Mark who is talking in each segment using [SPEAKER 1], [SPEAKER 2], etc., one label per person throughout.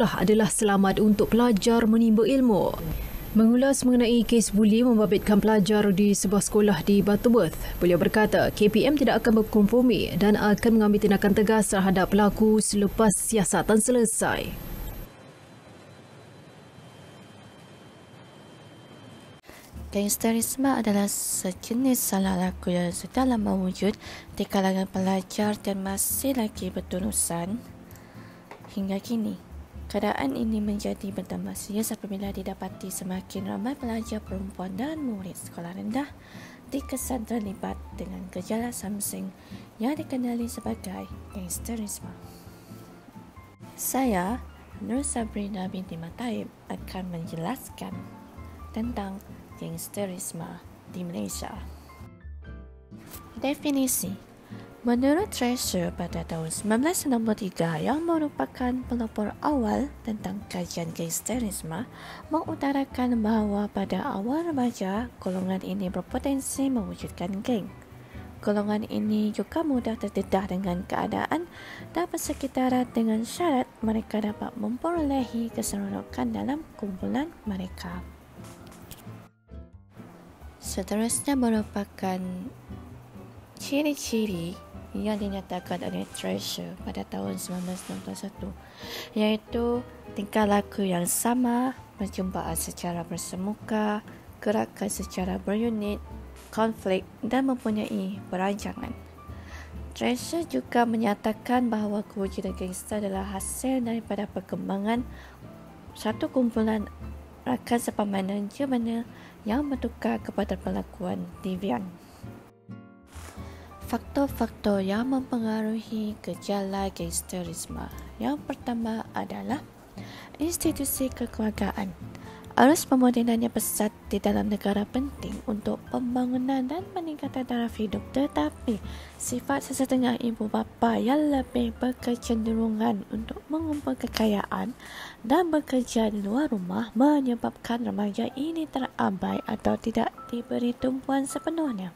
[SPEAKER 1] sekolah adalah selamat untuk pelajar menimba ilmu. Mengulas mengenai kes buli membabitkan pelajar di sebuah sekolah di Butterworth, beliau berkata KPM tidak akan berkompromi dan akan mengambil tindakan tegas terhadap pelaku selepas siasatan selesai.
[SPEAKER 2] Gangsterisme adalah sejenis salah laku yang sudah lama wujud di kalangan pelajar dan masih lagi berterusan hingga kini. Keadaan ini menjadi bertambah serius apabila didapati semakin ramai pelajar perempuan dan murid sekolah rendah dikesan terlibat dengan gejala something yang dikenali sebagai gangsterisme. Saya, Nur Sabrina binti Mataib, akan menjelaskan tentang gangsterisme di Malaysia. Definisi: menurut Treasure pada tahun 1963 yang merupakan pelopor awal tentang kajian gangsterisme, mengutarakan bahawa pada awal remaja, golongan ini berpotensi mewujudkan geng. Golongan ini juga mudah terdedah dengan keadaan dan persekitaran dengan syarat mereka dapat memperolehi keseronokan dalam kumpulan mereka. Seterusnya merupakan ciri-ciri yang dinyatakan oleh Treasure pada tahun 1991, iaitu tingkah laku yang sama, perjumpaan secara bersemuka, gerakan secara berunit, konflik dan mempunyai perancangan. Treasure juga menyatakan bahawa kewujudan gangster adalah hasil daripada perkembangan satu kumpulan rakan sepamandan Jerman yang bertukar kepada perlakuan devian. Faktor-faktor yang mempengaruhi gejala gangsterisme. Yang pertama adalah institusi kekeluargaan. Arus pemodenan yang pesat di dalam negara penting untuk pembangunan dan peningkatan taraf hidup, tetapi sifat sesetengah ibu bapa yang lebih berkecenderungan untuk mengumpul kekayaan dan bekerja di luar rumah menyebabkan remaja ini terabai atau tidak diberi tumpuan sepenuhnya.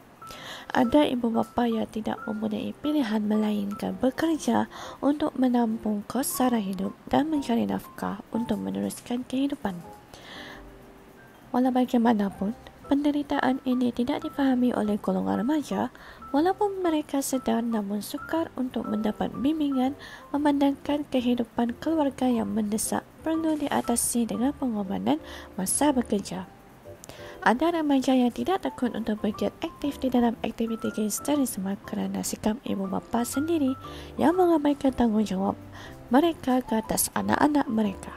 [SPEAKER 2] Ada ibu bapa yang tidak mempunyai pilihan melainkan bekerja untuk menampung kos sara hidup dan mencari nafkah untuk meneruskan kehidupan. Walau bagaimanapun, penderitaan ini tidak difahami oleh golongan remaja, walaupun mereka sedar namun sukar untuk mendapat bimbingan memandangkan kehidupan keluarga yang mendesak perlu diatasi dengan pengorbanan masa bekerja. Ada remaja yang tidak takut untuk bergiat aktif di dalam aktiviti gangsterisme kerana sikap ibu bapa sendiri yang mengabaikan tanggungjawab mereka ke atas anak-anak mereka.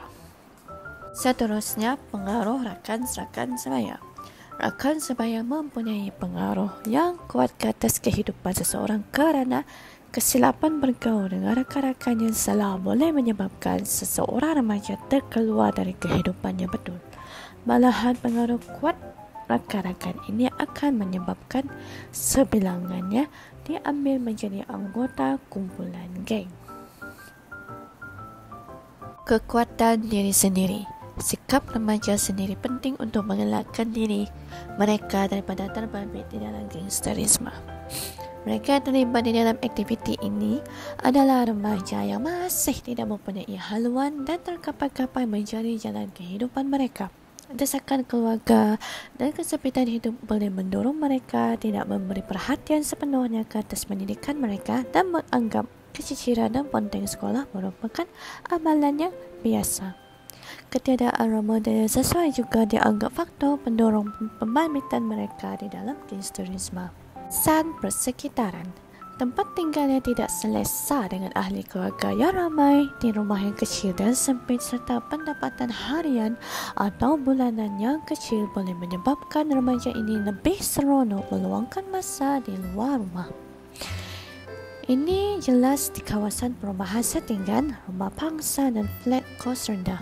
[SPEAKER 2] Seterusnya, pengaruh rakan-rakan sebaya. Rakan sebaya mempunyai pengaruh yang kuat ke atas kehidupan seseorang kerana kesilapan bergaul dengan rakan-rakan yang salah boleh menyebabkan seseorang remaja terkeluar dari kehidupan yang betul. Malahan pengaruh kuat rakan-rakan ini akan menyebabkan sebilangannya diambil menjadi anggota kumpulan geng. Kekuatan diri sendiri. Sikap remaja sendiri penting untuk mengelakkan diri mereka daripada terbabit di dalam gangsterisme. Mereka yang terlibat di dalam aktiviti ini adalah remaja yang masih tidak mempunyai haluan dan terkapai-kapai mencari jalan kehidupan mereka. Desakan keluarga dan kesempitan hidup boleh mendorong mereka tidak memberi perhatian sepenuhnya ke atas pendidikan mereka dan menganggap keciciran dan ponteng sekolah merupakan amalan yang biasa. Ketiadaan role model sesuai juga dianggap faktor pendorong pembabbitan mereka di dalam gangsterisme. San persekitaran. Tempat tinggal yang tidak selesa dengan ahli keluarga yang ramai di rumah yang kecil dan sempit serta pendapatan harian atau bulanan yang kecil boleh menyebabkan remaja ini lebih seronok meluangkan masa di luar rumah. Ini jelas di kawasan perumahan setinggan, rumah pangsa dan flat kos rendah.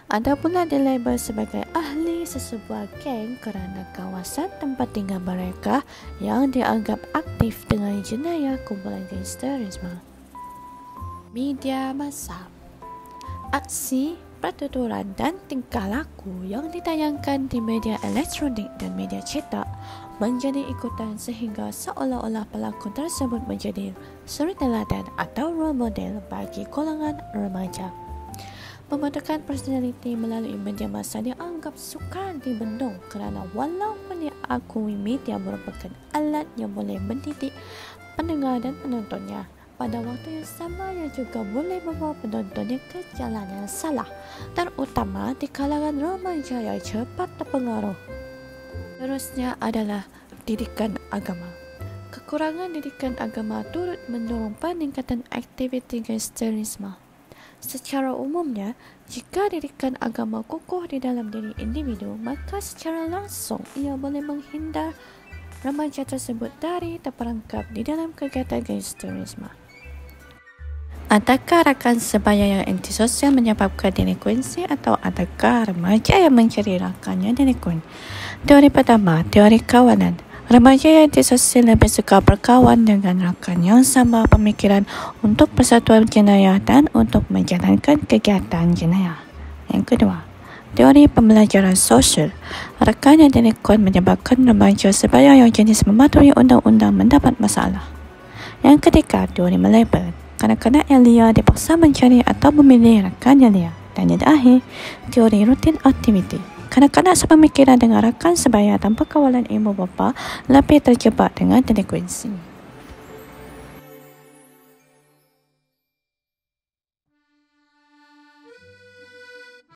[SPEAKER 2] Ada pula dilabel sebagai ahli sesebuah geng kerana kawasan tempat tinggal mereka yang dianggap aktif dengan jenayah kumpulan gangsterisme. Media massa. Aksi, pertuturan dan tingkah laku yang ditayangkan di media elektronik dan media cetak menjadi ikutan sehingga seolah-olah pelakon tersebut menjadi suri teladan atau role model bagi golongan remaja. Pembentukan personaliti melalui media massa dianggap sukar dibendung kerana walaupun diakui media merupakan alat yang boleh mendidik pendengar dan penontonnya, pada waktu yang sama ia juga boleh membawa penontonnya ke jalan yang salah, terutama di kalangan remaja yang cepat terpengaruh. Terusnya adalah didikan agama. Kekurangan didikan agama turut mendorong peningkatan aktiviti gangsterisme. Secara umumnya, jika didikan agama kukuh di dalam diri individu, maka secara langsung ia boleh menghindar remaja tersebut dari terperangkap di dalam kegiatan gangsterisme. Adakah rakan sebaya yang antisosial menyebabkan delinkuensi atau adakah remaja yang mencari rakannya delikuen? Teori pertama, teori kawanan. Remaja yang antisosial lebih suka berkawan dengan rakan yang sama pemikiran untuk persatuan jenayah dan untuk menjalankan kegiatan jenayah. Yang kedua, teori pembelajaran sosial. Rakan yang delikuen menyebabkan remaja sebaya yang jenis mematuhi undang-undang mendapat masalah. Yang ketiga, teori melabel. Kanak-kanak yang liar dipaksa mencari atau memilih rakan yang liar. Dan yang terakhir, teori rutin aktiviti. Kanak-kanak sepemikiran dengan rakan sebaya tanpa kawalan ibu bapa lebih terjebak dengan delinkuensi.